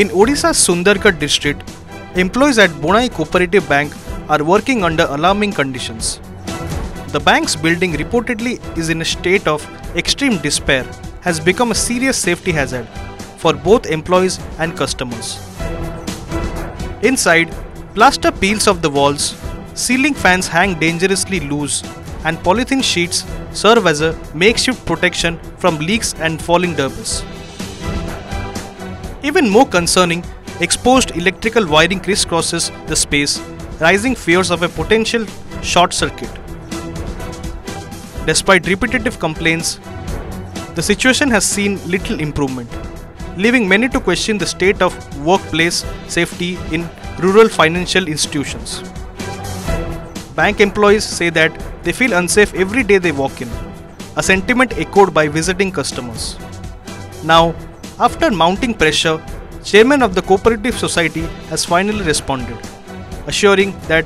In Odisha's Sundargarh district, employees at Bonai Cooperative Bank are working under alarming conditions. The bank's building reportedly is in a state of extreme despair, has become a serious safety hazard for both employees and customers. Inside, plaster peels off the walls, ceiling fans hang dangerously loose, and polythene sheets serve as a makeshift protection from leaks and falling debris. Even more concerning, exposed electrical wiring crisscrosses the space, raising fears of a potential short circuit. Despite repetitive complaints, the situation has seen little improvement, leaving many to question the state of workplace safety in rural financial institutions. Bank employees say that they feel unsafe every day they walk in, a sentiment echoed by visiting customers. Now, after mounting pressure, Chairman of the Cooperative Society has finally responded, assuring that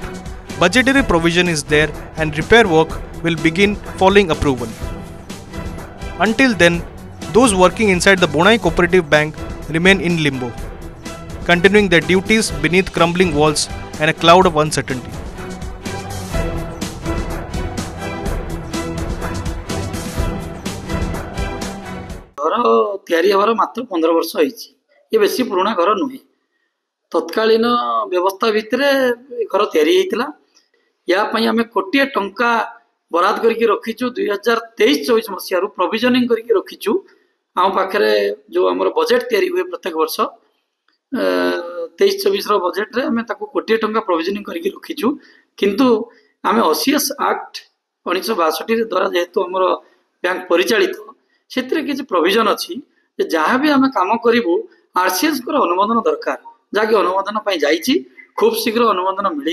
budgetary provision is there and repair work will begin following approval. Until then, those working inside the Bonai Cooperative Bank remain in limbo, continuing their duties beneath crumbling walls and a cloud of uncertainty. घर तैयारी हमारा मात्र 15 वर्ष होइछि। ये बेसी पुराना घर नुहे। तत्कालीन व्यवस्था भितर घर तैयारी होइतिला। या पई हमें कोटिए टंका बराद करके रखिछु 2023-24 मसियारू प्रोविजनिंग करके रखिछु। आम पाखरे जो हमर बजेट तैयारी हुए प्रत्येक वर्ष 23-24 रो बजेट रे हमें ताको कोटिए टंका प्रोविजनिंग करके रखिछु। किंतु हमें ओसीएस एक्ट 1962 द्वारा जेहेतु हमर बैंक परिचालित क्षेत्र किसी प्रोविजन अच्छी जहाँ भी आम कम करूँ आरसीएस अनुमोदन दरकार जहाँकि अनुमोदन जाइए खूब शीघ्र अनुमोदन मिल